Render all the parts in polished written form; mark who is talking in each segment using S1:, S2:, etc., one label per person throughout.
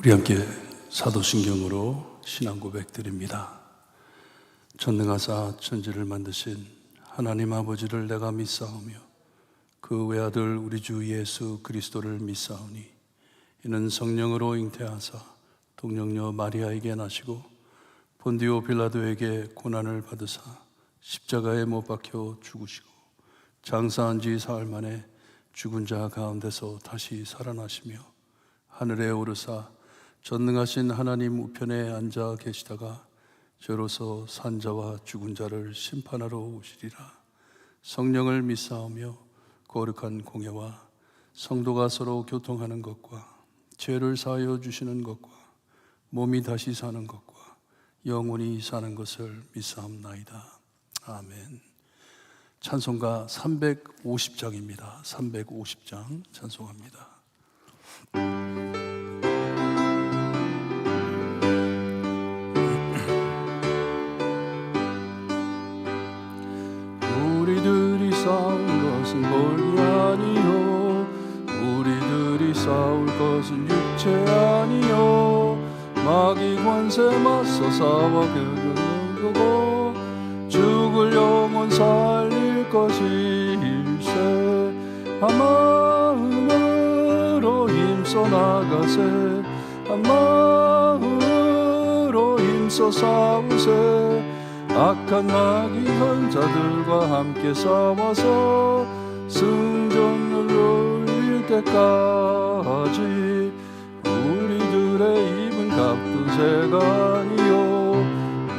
S1: 우리 함께 사도신경으로 신앙 고백드립니다. 전능하사 천지를 만드신 하나님 아버지를 내가 믿사오며 그 외아들 우리 주 예수 그리스도를 믿사오니 이는 성령으로 잉태하사 동정녀 마리아에게 나시고 본디오 빌라도에게 고난을 받으사 십자가에 못 박혀 죽으시고 장사한 지 사흘 만에 죽은 자 가운데서 다시 살아나시며 하늘에 오르사 전능하신 하나님 우편에 앉아 계시다가 저로서 산자와 죽은 자를 심판하러 오시리라. 성령을 믿사오며 거룩한 공예와 성도가 서로 교통하는 것과 죄를 사하여 주시는 것과 몸이 다시 사는 것과 영원히 사는 것을 믿사옵나이다. 아멘. 찬송가 350장입니다. 350장 찬송합니다. 우리들이 싸울 것은 멀리 아니요 우리들이 싸울 것은 육체 아니요 마귀 권세 맞서 싸워 그르는 거고 죽을 영혼 살릴 것일세. 한 마음으로 힘써 나가세 한 마음으로 힘써 싸우세. 악한 마귀 현자들과 함께 싸워서 승전을 올릴 때까지 우리들의 입은 값든 새가 아니요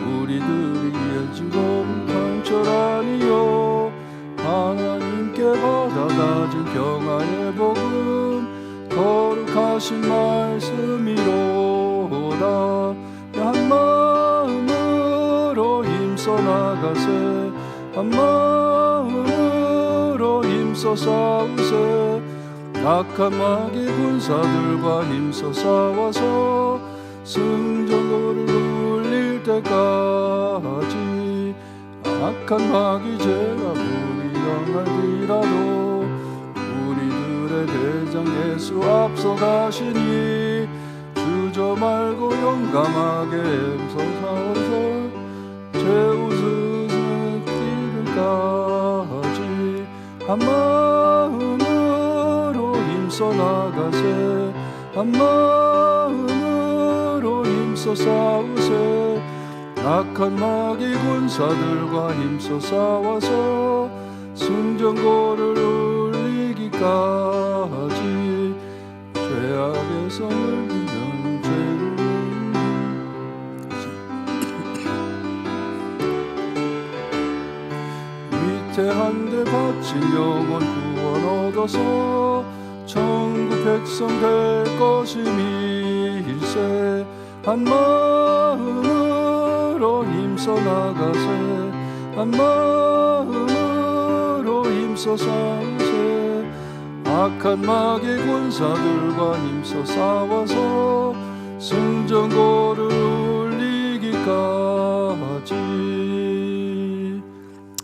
S1: 우리들이 예진 검은 관철 아니요 하나님께 받아가진 평화의 복음 거룩하신 말씀이로다. 한 마음으로 힘써 나가세 한 마음으로 힘써 싸우세. 악한 마귀 군사들과 힘써 싸워서 승전거를 울릴 때까지 악한 마귀 죄가 무리당할지라도 우리들의 대장 예수 앞서 가시니 주저 말고 용감하게 애써 싸워서 죄 웃으는 길을까지 한 마음으로 힘써 나가세 한 마음으로 힘써 싸우세. 악한 마귀 군사들과 힘써 싸워서 승전고를 울리기까지 죄악의 성을 비면 죄를 위태한데 바친 영혼 구원 얻어서 천국 백성 될 것임일세. 한 마음으로 힘써 나가세 한 마음으로 힘써 싸우세. 악한 마귀 군사들과 힘써 싸워서 승전고를 울리기까지.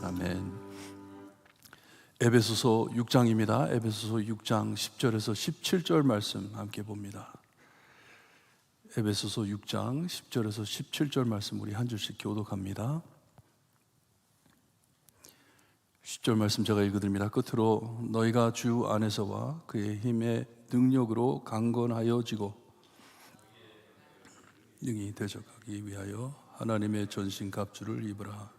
S1: 아멘. 에베소서 6장입니다. 에베소서 6장 10절에서 17절 말씀 함께 봅니다. 에베소서 6장 10절에서 17절 말씀 우리 한 줄씩 교독합니다. 10절 말씀 제가 읽어드립니다. 끝으로 너희가 주 안에서와 그의 힘의 능력으로 강건하여지고 능히 대적하기 위하여 하나님의 전신 갑주를 입으라.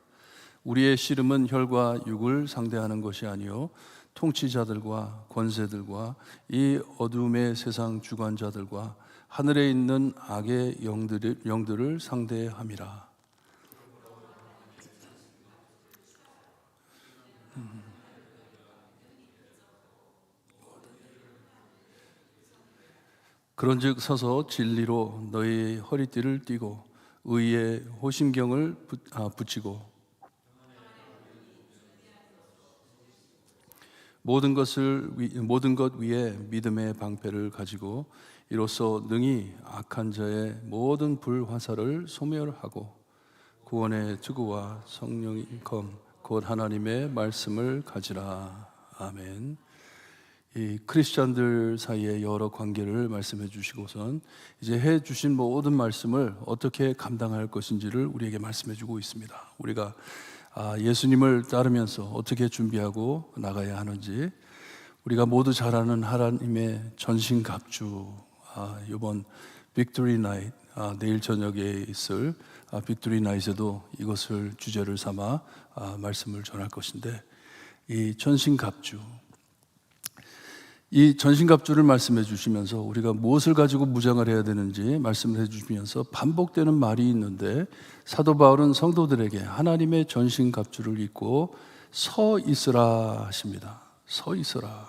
S1: 우리의 씨름은 혈과 육을 상대하는 것이 아니요 통치자들과 권세들과 이 어둠의 세상 주관자들과 하늘에 있는 악의 영들을 상대함이라. 그런즉 서서 진리로 너희 허리띠를 띠고 의의 호심경을 붙이고 모든 것 위에 믿음의 방패를 가지고 이로써 능히 악한 자의 모든 불화살을 소멸하고 구원의 투구와 성령의 검 곧 하나님의 말씀을 가지라. 아멘. 이 크리스천들 사이의 여러 관계를 말씀해 주시고선 이제 해 주신 모든 말씀을 어떻게 감당할 것인지를 우리에게 말씀해 주고 있습니다. 우리가 예수님을 따르면서 어떻게 준비하고 나가야 하는지, 우리가 모두 잘 아는 하나님의 전신갑주, 이번 빅토리 나잇, 내일 저녁에 있을 빅토리 나잇에도 이것을 주제를 삼아 말씀을 전할 것인데, 이 전신갑주, 이 전신갑주를 말씀해 주시면서 우리가 무엇을 가지고 무장을 해야 되는지 말씀을 해 주시면서 반복되는 말이 있는데, 사도 바울은 성도들에게 하나님의 전신갑주를 입고 서 있으라 하십니다. 서 있으라.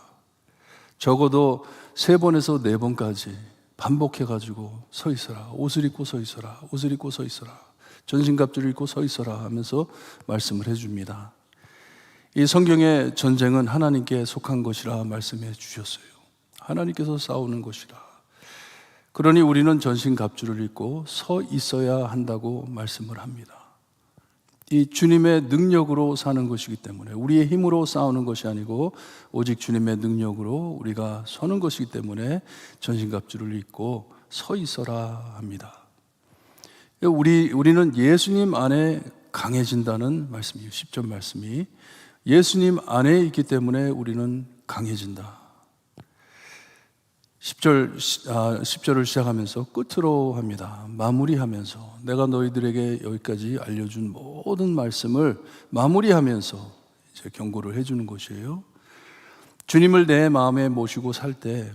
S1: 적어도 3번에서 4번까지 반복해 가지고 서 있어라. 옷을 입고 서 있어라. 옷을 입고 서 있어라. 전신갑주를 입고 서 있어라 하면서 말씀을 해 줍니다. 이 성경의 전쟁은 하나님께 속한 것이라 말씀해 주셨어요. 하나님께서 싸우는 것이라. 그러니 우리는 전신갑주를 입고 서 있어야 한다고 말씀을 합니다. 이 주님의 능력으로 사는 것이기 때문에, 우리의 힘으로 싸우는 것이 아니고 오직 주님의 능력으로 우리가 서는 것이기 때문에 전신갑주를 입고 서 있어라 합니다. 우리는 예수님 안에 강해진다는 말씀이에요. 10절 말씀이 예수님 안에 있기 때문에 우리는 강해진다. 10절을 시작하면서 끝으로 합니다. 마무리하면서, 내가 너희들에게 여기까지 알려준 모든 말씀을 마무리하면서 이제 경고를 해주는 것이에요. 주님을 내 마음에 모시고 살 때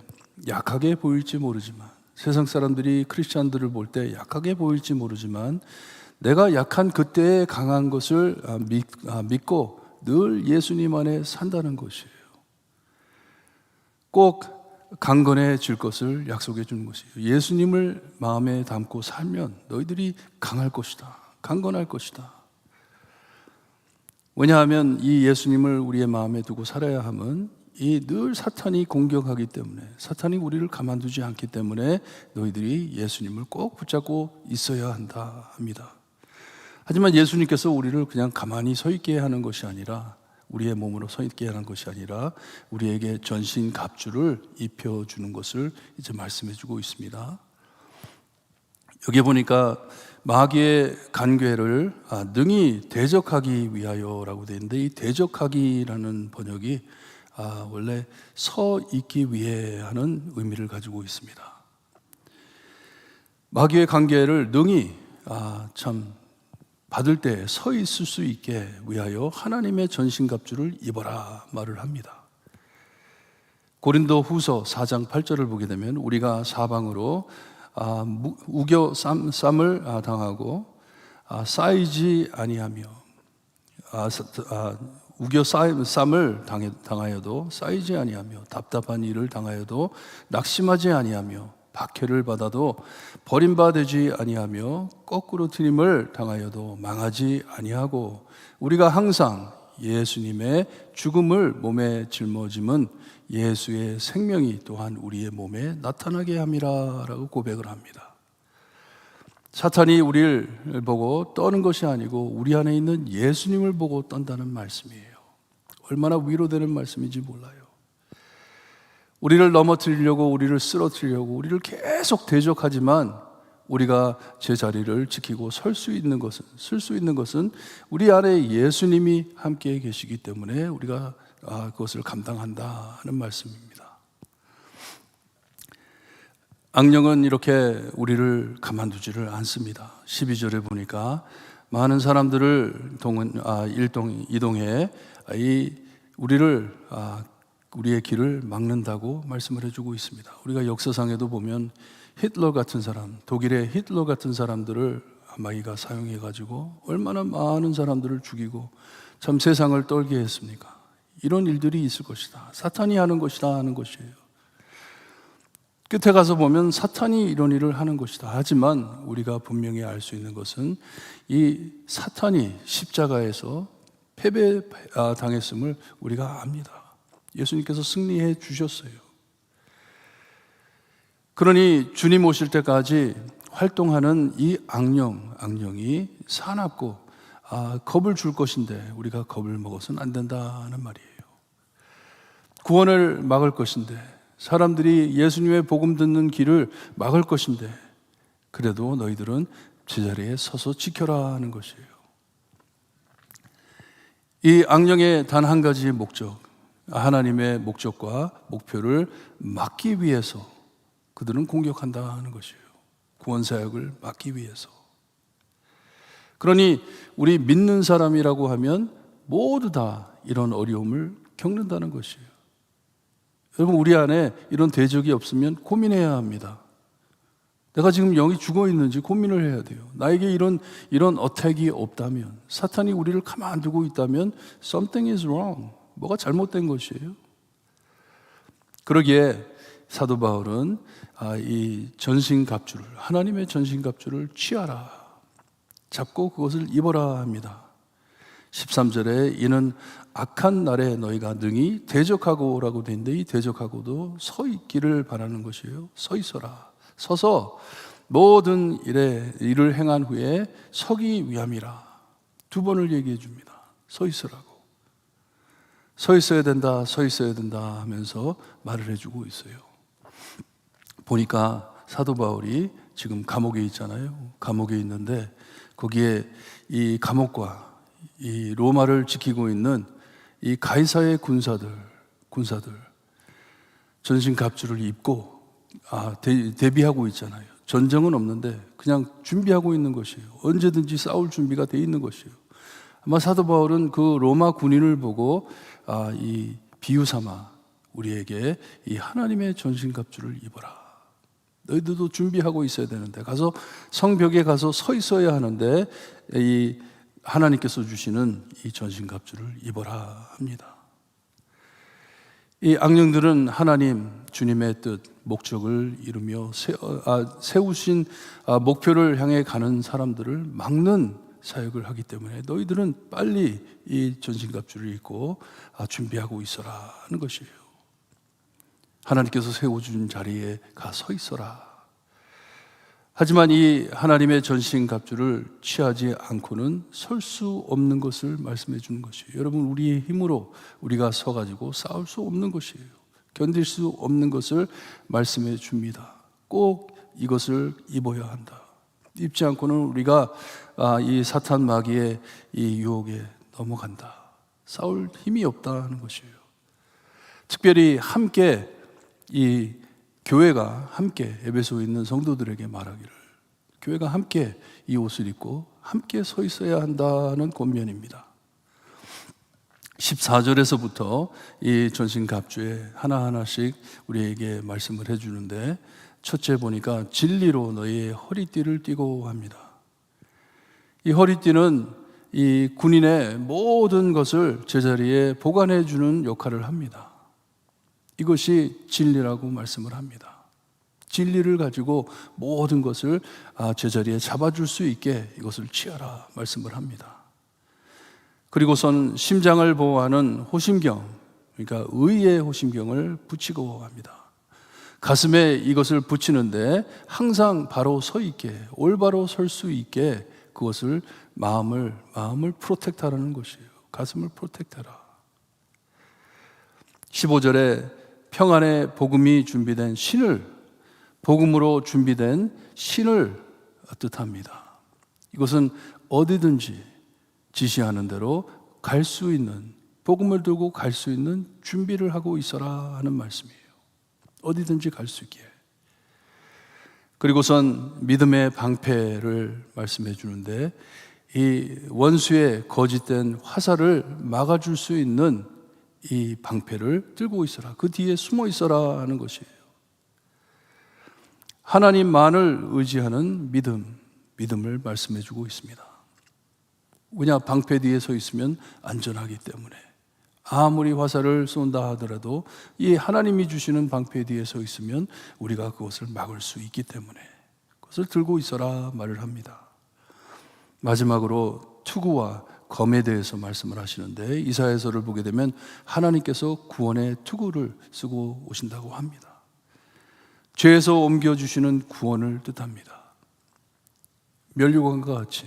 S1: 약하게 보일지 모르지만, 세상 사람들이 크리스찬들을 볼 때 약하게 보일지 모르지만, 내가 약한 그때의 강한 것을 믿고 늘 예수님 안에 산다는 것이에요. 꼭 강건해질 것을 약속해 주는 것이에요. 예수님을 마음에 담고 살면 너희들이 강할 것이다. 강건할 것이다. 왜냐하면 이 예수님을 우리의 마음에 두고 살아야 함은 이 늘 사탄이 공격하기 때문에, 사탄이 우리를 가만두지 않기 때문에 너희들이 예수님을 꼭 붙잡고 있어야 한다 합니다. 하지만 예수님께서 우리를 그냥 가만히 서 있게 하는 것이 아니라, 우리의 몸으로 서 있게 하는 것이 아니라 우리에게 전신갑주를 입혀주는 것을 이제 말씀해주고 있습니다. 여기 보니까 마귀의 간궤를 능히 대적하기 위하여라고 되어 있는데, 이 대적하기라는 번역이 원래 서 있기 위해 하는 의미를 가지고 있습니다. 마귀의 간궤를 능히 받을 때 서 있을 수 있게 위하여 하나님의 전신갑주를 입어라 말을 합니다. 고린도 후서 4장 8절을 보게 되면, 우리가 사방으로 우겨 쌈을 당하고 쌓이지 아니하며, 우겨 쌈을 당하여도 쌓이지 아니하며, 답답한 일을 당하여도 낙심하지 아니하며, 박해를 받아도 버림받지 아니하며, 거꾸로 트림을 당하여도 망하지 아니하고, 우리가 항상 예수님의 죽음을 몸에 짊어짐은 예수의 생명이 또한 우리의 몸에 나타나게 함이라 라고 고백을 합니다. 사탄이 우리를 보고 떠는 것이 아니고 우리 안에 있는 예수님을 보고 떤다는 말씀이에요. 얼마나 위로되는 말씀인지 몰라요. 우리를 넘어뜨리려고, 우리를 쓰러뜨리려고 우리를 계속 대적하지만, 우리가 제 자리를 지키고 설 수 있는 것은 우리 안에 예수님이 함께 계시기 때문에 우리가 그것을 감당한다 하는 말씀입니다. 악령은 이렇게 우리를 가만두지를 않습니다. 12절에 보니까 많은 사람들을 이동해 우리의 길을 막는다고 말씀을 해주고 있습니다. 우리가 역사상에도 보면 히틀러 같은 사람, 독일의 히틀러 같은 사람들을 마귀가 사용해가지고 얼마나 많은 사람들을 죽이고 참 세상을 떨게 했습니까? 이런 일들이 있을 것이다. 사탄이 하는 것이다 하는 것이에요. 끝에 가서 보면 사탄이 이런 일을 하는 것이다. 하지만 우리가 분명히 알 수 있는 것은 이 사탄이 십자가에서 패배당했음을 우리가 압니다. 예수님께서 승리해 주셨어요. 그러니 주님 오실 때까지 활동하는 이 악령이 사납고 겁을 줄 것인데 우리가 겁을 먹어서는 안 된다는 말이에요. 구원을 막을 것인데, 사람들이 예수님의 복음 듣는 길을 막을 것인데, 그래도 너희들은 제자리에 서서 지켜라 하는 것이에요. 이 악령의 단 한 가지의 목적, 하나님의 목적과 목표를 막기 위해서 그들은 공격한다는 것이에요. 구원 사역을 막기 위해서. 그러니 우리 믿는 사람이라고 하면 모두 다 이런 어려움을 겪는다는 것이에요. 여러분, 우리 안에 이런 대적이 없으면 고민해야 합니다. 내가 지금 영이 죽어 있는지 고민을 해야 돼요. 나에게 이런 어택이 없다면, 사탄이 우리를 가만두고 있다면 something is wrong. 뭐가 잘못된 것이에요. 그러기에 사도 바울은 이 전신갑주를, 하나님의 전신갑주를 취하라, 잡고 그것을 입어라 합니다. 13절에 이는 악한 날에 너희가 능히 대적하고라고 되어 있는데, 이 대적하고도 서 있기를 바라는 것이에요. 서 있어라. 서서 모든 일을 행한 후에 서기 위함이라. 두 번을 얘기해 줍니다. 서 있으라고. 서 있어야 된다, 서 있어야 된다 하면서 말을 해주고 있어요. 보니까 사도 바울이 지금 감옥에 있잖아요. 감옥에 있는데 거기에 이 감옥과 이 로마를 지키고 있는 이 가이사의 군사들 전신갑주를 입고 대비하고 있잖아요. 전쟁은 없는데 그냥 준비하고 있는 것이에요. 언제든지 싸울 준비가 돼 있는 것이에요. 아마 사도 바울은 그 로마 군인을 보고 이 비유 삼아 우리에게 이 하나님의 전신갑주를 입어라. 너희들도 준비하고 있어야 되는데, 가서 성벽에 가서 서 있어야 하는데 이 하나님께서 주시는 이 전신갑주를 입어라 합니다. 이 악령들은 하나님, 주님의 뜻, 목적을 이루며 세우신 목표를 향해 가는 사람들을 막는 사역을 하기 때문에 너희들은 빨리 이 전신갑주를 입고 준비하고 있어라 하는 것이에요. 하나님께서 세워준 자리에 가 서 있어라. 하지만 이 하나님의 전신갑주를 취하지 않고는 설 수 없는 것을 말씀해 주는 것이에요. 여러분, 우리의 힘으로 우리가 서가지고 싸울 수 없는 것이에요. 견딜 수 없는 것을 말씀해 줍니다. 꼭 이것을 입어야 한다. 입지 않고는 우리가 이 사탄 마귀의 이 유혹에 넘어간다. 싸울 힘이 없다는 것이에요. 특별히 함께 이 교회가 함께 에베소에 있는 성도들에게 말하기를, 교회가 함께 이 옷을 입고 함께 서 있어야 한다는 권면입니다. 14절에서부터 이 전신갑주에 하나하나씩 우리에게 말씀을 해주는데, 첫째 보니까 진리로 너희의 허리띠를 띠고 합니다. 이 허리띠는 이 군인의 모든 것을 제자리에 보관해 주는 역할을 합니다. 이것이 진리라고 말씀을 합니다. 진리를 가지고 모든 것을 제자리에 잡아줄 수 있게 이것을 취하라 말씀을 합니다. 그리고선 심장을 보호하는 호심경, 그러니까 의의 호심경을 붙이고 합니다. 가슴에 이것을 붙이는데 항상 바로 서 있게, 올바로 설 수 있게 그것을 마음을 프로텍트하라는 것이에요. 가슴을 프로텍트하라. 15절에 평안의 복음이 준비된 신을, 복음으로 준비된 신을 뜻합니다. 이것은 어디든지 지시하는 대로 갈 수 있는, 복음을 들고 갈 수 있는 준비를 하고 있어라 하는 말씀이에요. 어디든지 갈 수 있게. 그리고선 믿음의 방패를 말씀해 주는데, 이 원수의 거짓된 화살을 막아줄 수 있는 이 방패를 들고 있어라. 그 뒤에 숨어 있어라 하는 것이에요. 하나님만을 의지하는 믿음을 말씀해 주고 있습니다. 왜냐, 방패 뒤에 서 있으면 안전하기 때문에. 아무리 화살을 쏜다 하더라도 이 하나님이 주시는 방패 뒤에 서 있으면 우리가 그것을 막을 수 있기 때문에 그것을 들고 있어라 말을 합니다. 마지막으로 투구와 검에 대해서 말씀을 하시는데, 이사야서를 보게 되면 하나님께서 구원의 투구를 쓰고 오신다고 합니다. 죄에서 옮겨주시는 구원을 뜻합니다. 면류관과 같이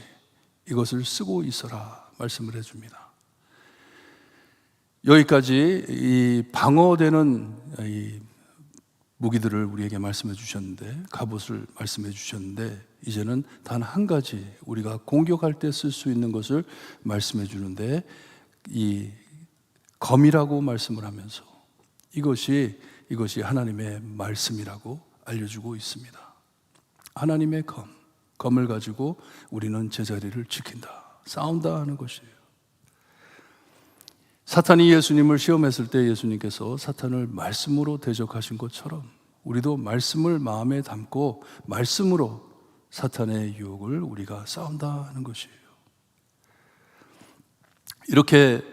S1: 이것을 쓰고 있어라 말씀을 해줍니다. 여기까지 이 방어되는 이 무기들을 우리에게 말씀해 주셨는데, 갑옷을 말씀해 주셨는데, 이제는 단 한 가지 우리가 공격할 때 쓸 수 있는 것을 말씀해 주는데, 이 검이라고 말씀을 하면서 이것이 하나님의 말씀이라고 알려주고 있습니다. 하나님의 검을 가지고 우리는 제자리를 지킨다, 싸운다 하는 것이에요. 사탄이 예수님을 시험했을 때 예수님께서 사탄을 말씀으로 대적하신 것처럼 우리도 말씀을 마음에 담고 말씀으로 사탄의 유혹을 우리가 싸운다 하는 것이에요. 이렇게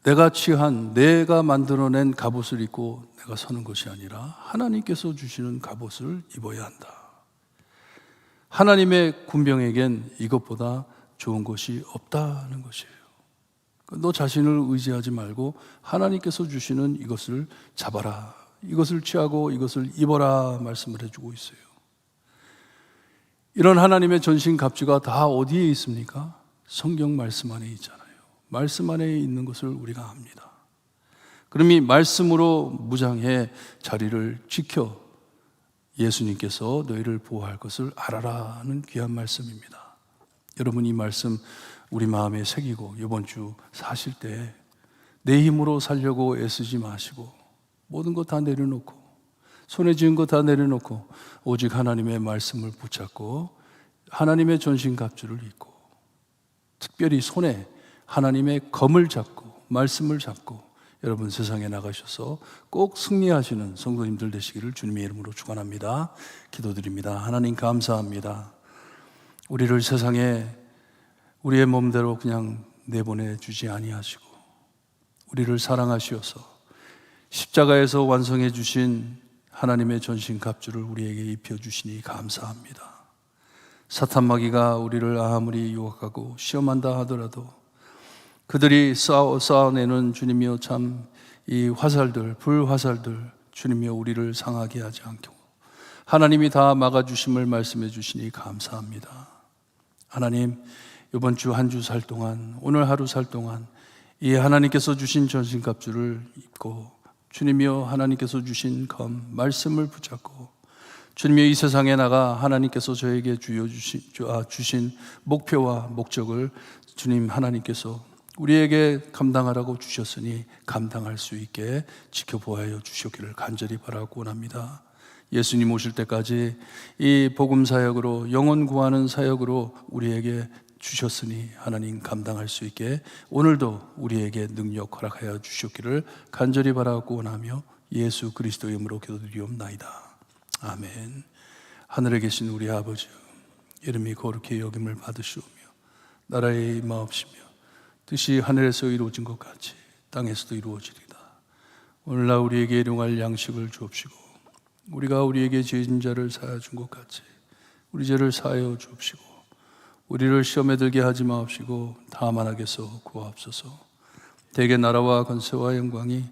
S1: 내가 취한, 내가 만들어낸 갑옷을 입고 내가 서는 것이 아니라 하나님께서 주시는 갑옷을 입어야 한다. 하나님의 군병에겐 이것보다 좋은 것이 없다는 것이에요. 너 자신을 의지하지 말고 하나님께서 주시는 이것을 잡아라, 이것을 취하고 이것을 입어라 말씀을 해주고 있어요. 이런 하나님의 전신갑주가 다 어디에 있습니까? 성경 말씀 안에 있잖아요. 말씀 안에 있는 것을 우리가 압니다. 그럼 이 말씀으로 무장해 자리를 지켜 예수님께서 너희를 보호할 것을 알아라 하는 귀한 말씀입니다. 여러분, 이 말씀 우리 마음에 새기고 이번 주 사실 때 내 힘으로 살려고 애쓰지 마시고 모든 것 다 내려놓고 손에 쥐은 것 다 내려놓고 오직 하나님의 말씀을 붙잡고 하나님의 전신갑주를 입고 특별히 손에 하나님의 검을 잡고 말씀을 잡고 여러분 세상에 나가셔서 꼭 승리하시는 성도님들 되시기를 주님의 이름으로 축원합니다. 기도드립니다. 하나님 감사합니다. 우리를 세상에 우리의 몸대로 그냥 내보내 주지 아니하시고 우리를 사랑하시어서 십자가에서 완성해 주신 하나님의 전신갑주를 우리에게 입혀주시니 감사합니다. 사탄 마귀가 우리를 아무리 유혹하고 시험한다 하더라도 그들이 쌓아내는 주님이여 참 이 화살들, 불화살들 주님이여 우리를 상하게 하지 않고 하나님이 다 막아주심을 말씀해 주시니 감사합니다. 하나님, 이번 주 한 주 살 동안, 오늘 하루 살 동안 이 하나님께서 주신 전신갑주를 입고 주님이여 하나님께서 주신 검, 말씀을 붙잡고 주님이여 이 세상에 나가 하나님께서 저에게 주신 목표와 목적을 주님 하나님께서 우리에게 감당하라고 주셨으니 감당할 수 있게 지켜보아여 주시기를 간절히 바라고 원합니다. 예수님 오실 때까지 이 복음 사역으로 영혼 구하는 사역으로 우리에게 주셨으니 하나님 감당할 수 있게 오늘도 우리에게 능력 허락하여 주셨기를 간절히 바라고 원하며 예수 그리스도의 이름으로 기도드리옵나이다. 아멘. 하늘에 계신 우리 아버지, 이름이 거룩히 여김을 받으시오며 나라의 임하옵시며 뜻이 하늘에서 이루어진 것 같이 땅에서도 이루어지리다. 오늘날 우리에게 일용할 양식을 주옵시고 우리가 우리에게 죄진 자를 사하여 준 것 같이 우리 죄를 사하여 주옵시고 우리를 시험에 들게 하지 마옵시고 다만 악에서 구하옵소서. 대개 나라와 권세와 영광이